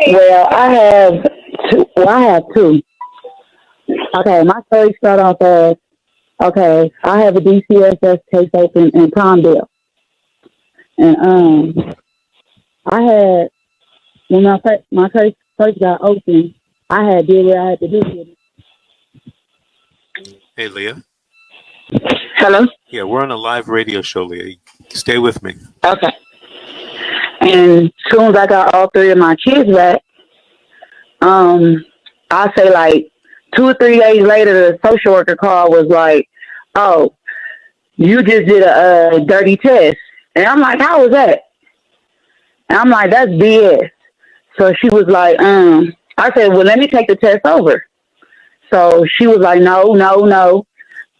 Well, I have two. Okay, my story start off as, okay, I have a DCSS case open in Palmdale. And I had, when my case first got open, I had did what I had to do with it. Hey, Leah. Hello? Yeah, we're on a live radio show, Leah. Stay with me. Okay. And as soon as I got all three of my kids back, I say like 2 or 3 days later, the social worker call was like, "Oh, you just did a dirty test." And I'm like, "How was that?" And I'm like, "That's BS." So she was like, I said, "Well, let me take the test over." So she was like, "No, no, no,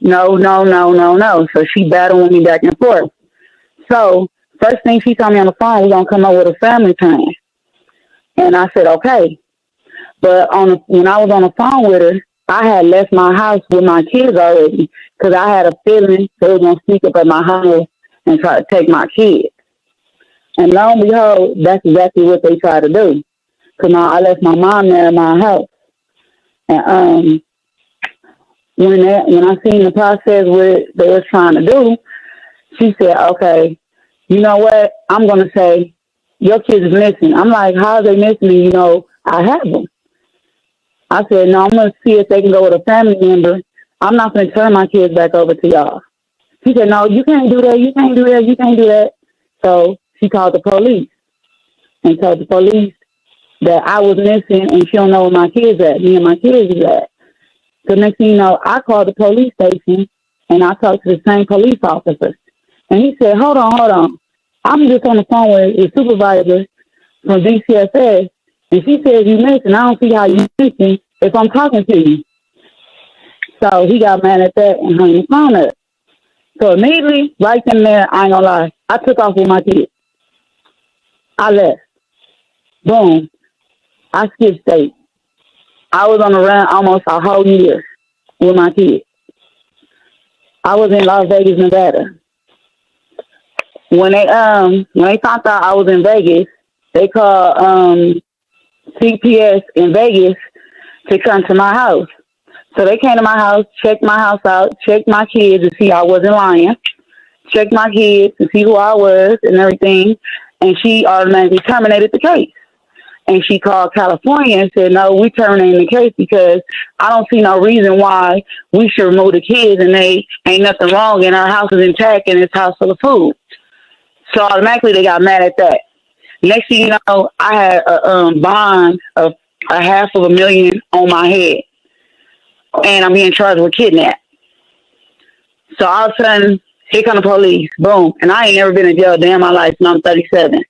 no, no, no, no, no." So she battled me back and forth. So first thing she told me on the phone, we're gonna come up with a family plan. And I said, "Okay." But when I was on the phone with her, I had left my house with my kids already because I had a feeling they were going to sneak up at my house and try to take my kids. And lo and behold, that's exactly what they tried to do. Because I left my mom there in my house. And when I seen the process what they was trying to do, she said, "Okay, you know what? I'm going to say, your kids is missing." I'm like, "How are they missing? You know, I have them." I said, "No, I'm going to see if they can go with a family member. I'm not going to turn my kids back over to y'all." She said, "No, you can't do that. You can't do that. You can't do that." So she called the police and told the police that I was missing and she don't know where my kids at. Me and my kids is at. So next thing you know, I called the police station and I talked to the same police officer. And he said, hold on. I'm just on the phone with the supervisor from DCFS. And she said, you missing. I don't see how you missing if I'm talking to you. So he got mad at that and hung the phone up. So immediately, right then and there, I ain't gonna lie, I took off with my kids. I left. Boom. I skipped state. I was on the run almost a whole year with my kids. I was in Las Vegas, Nevada. When they found out I was in Vegas, they called CPS in Vegas to come to my house. So they came to my house, checked my house out, checked my kids to see I wasn't lying, checked my kids to see who I was and everything, and she automatically terminated the case. And she called California and said, "No, we terminating the case because I don't see no reason why we should remove the kids and they ain't nothing wrong and our house is intact and it's house full of food." So automatically they got mad at that. Next thing you know, I had a bond of $500,000 on my head. And I'm being charged with kidnap. So all of a sudden, here come the police. Boom. And I ain't never been in jail a day in my life, and I'm 37.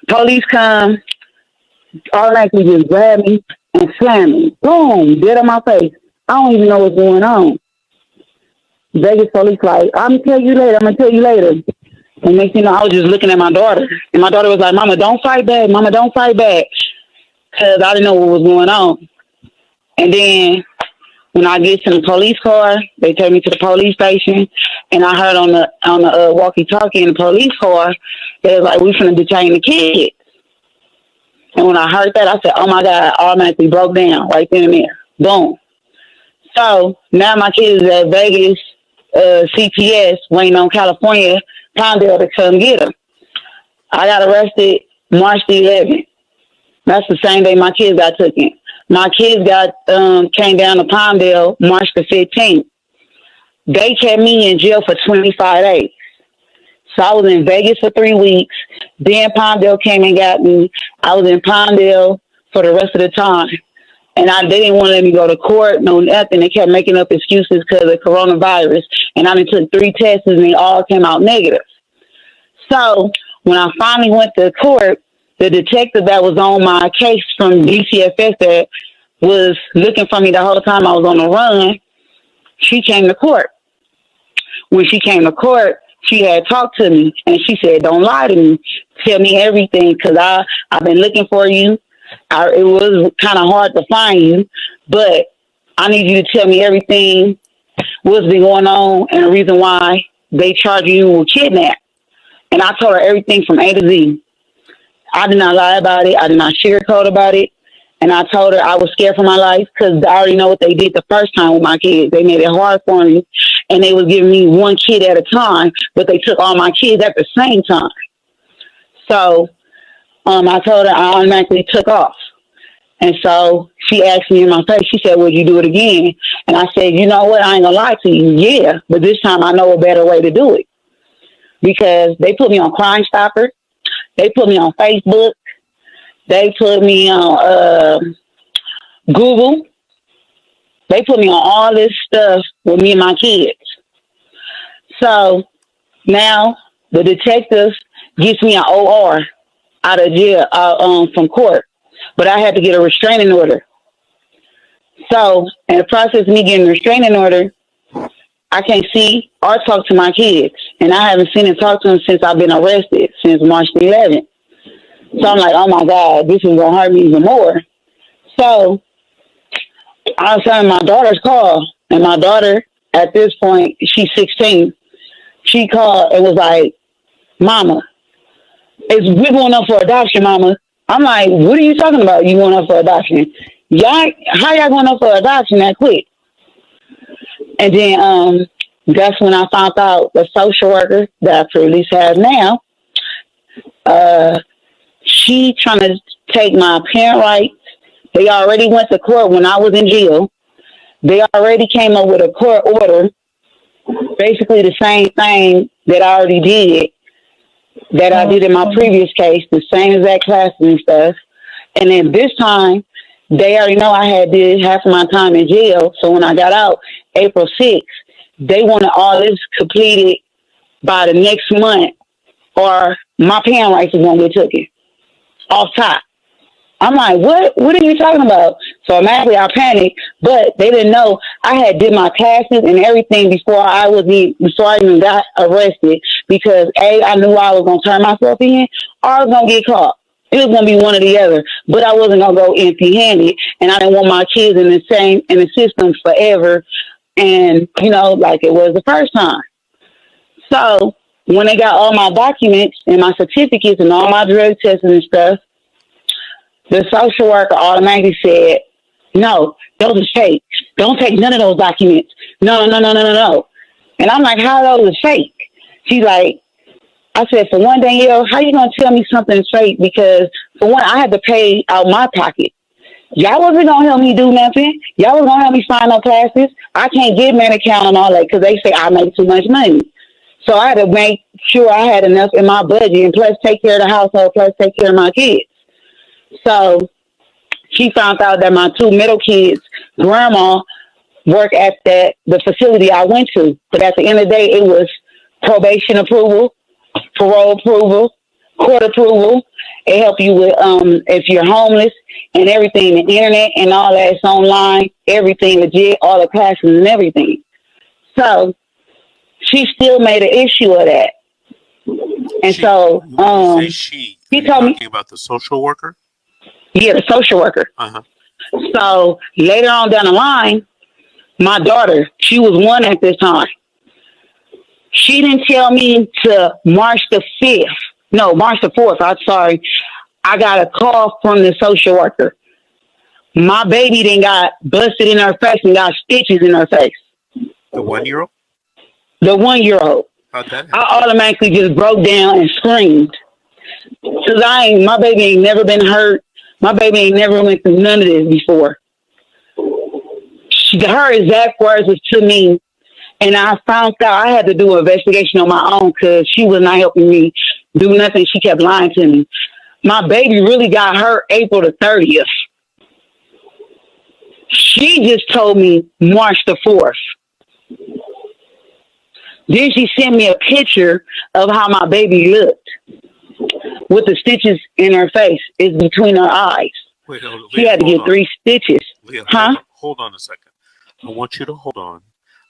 Police come, automatically just grab me and slam me. Boom. Dead on my face. I don't even know what's going on. Vegas police like, I'm going to tell you later. And next thing you know, I was just looking at my daughter. And my daughter was like, "Mama, don't fight back. Mama, don't fight back." Because I didn't know what was going on. And then when I get to the police car, they take me to the police station, and I heard on the walkie-talkie in the police car, they was like, "We finna detain the kids." And when I heard that, I said, "Oh my God!" I automatically broke down right then and there. Boom. So now my kids is at Vegas, CPS, waiting on California, Palmdale to come get them. I got arrested March the 11th. That's the same day my kids got taken. My kids came down to Palmdale March the 15th. They kept me in jail for 25 days. So I was in Vegas for 3 weeks. Then Palmdale came and got me. I was in Palmdale for the rest of the time. And they didn't want to let me go to court, no nothing. They kept making up excuses because of coronavirus. And I took 3 tests and they all came out negative. So when I finally went to court, the detective that was on my case from DCFS that was looking for me the whole time I was on the run, she came to court. When she came to court, she had talked to me, and she said, "Don't lie to me. Tell me everything, because I've been looking for you. It was kind of hard to find you, but I need you to tell me everything, what's been going on, and the reason why they charge you with kidnap." And I told her everything from A to Z. I did not lie about it. I did not sugarcoat about it. And I told her I was scared for my life because I already know what they did the first time with my kids. They made it hard for me, and they was giving me one kid at a time, but they took all my kids at the same time. So I told her I automatically took off. And so she asked me in my face, she said, would you do it again? And I said, you know what? I ain't going to lie to you. Yeah, but this time I know a better way to do it because they put me on Crime Stopper. They put me on Facebook. They put me on Google. They put me on all this stuff with me and my kids. So now the detective gets me an OR out of jail from court, but I had to get a restraining order. So in the process of me getting a restraining order, I can't see or talk to my kids, and I haven't seen and talked to them since I've been arrested, since March the 11th. So I'm like, oh my God, this is going to hurt me even more. So I was having my daughter's call, and my daughter, at this point, she's 16. She called and was like, Mama, we're going up for adoption, Mama. I'm like, what are you talking about? You going up for adoption? How y'all going up for adoption that quick? And then that's when I found out the social worker that I pretty have now, she trying to take my parent rights. They already went to court when I was in jail. They already came up with a court order, basically the same thing that I already did, that I did in my previous case, the same exact classes and stuff. And then this time, they already know I had did half of my time in jail. So when I got out, April 6th, they wanted all this completed by the next month, or my parent rights was going to get taken off top. I'm like, what? What are you talking about? So automatically I panicked, but they didn't know I had did my classes and everything before I even got arrested, because I knew I was going to turn myself in or I was going to get caught. It was going to be one or the other, but I wasn't going to go empty-handed, and I didn't want my kids in the system forever, and like it was the first time. So when they got all my documents and my certificates and all my drug tests and stuff, the social worker automatically said, no, those are fake. Don't take none of those documents. No. And I'm like, how are those fake? She's like, I said, for one, Danielle, how you going to tell me something's fake? Because for one, I had to pay out my pocket. Y'all wasn't going to help me do nothing. Y'all was going to help me find no classes. I can't get Medicare and all that because they say I make too much money. So I had to make sure I had enough in my budget, and plus take care of the household, plus take care of my kids. So she found out that my two middle kids' grandma worked at the facility I went to. But at the end of the day, it was probation approval, parole approval, court approval. It helped you with if you're homeless and everything, the internet and all that. It's online, everything legit, all the classes and everything. So she still made an issue of that. And she told me talking about the social worker. Yeah, the social worker. Uh-huh. So later on down the line, my daughter, she was 1 at this time. She didn't tell me to March the 4th. I'm sorry. I got a call from the social worker. My baby then got busted in her face and got stitches in her face. The 1-year-old? The 1-year-old. How'd that happen? I automatically just broke down and screamed. Because my baby ain't never been hurt. My baby ain't never went through none of this before. Her exact words was to me, and I found out I had to do an investigation on my own because she was not helping me do nothing. She kept lying to me. My baby really got hurt April the 30th. She just told me March the 4th. Then she sent me a picture of how my baby looked with the stitches in her face. It's between her eyes. Wait, she had to get 3 stitches. Leah, huh? Hold on a second. I want you to hold on.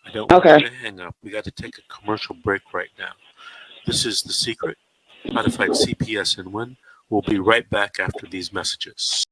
I don't want you to hang up. We got to take a commercial break right now. This is The Secret, How to Fight CPS and Win. We'll be right back after these messages.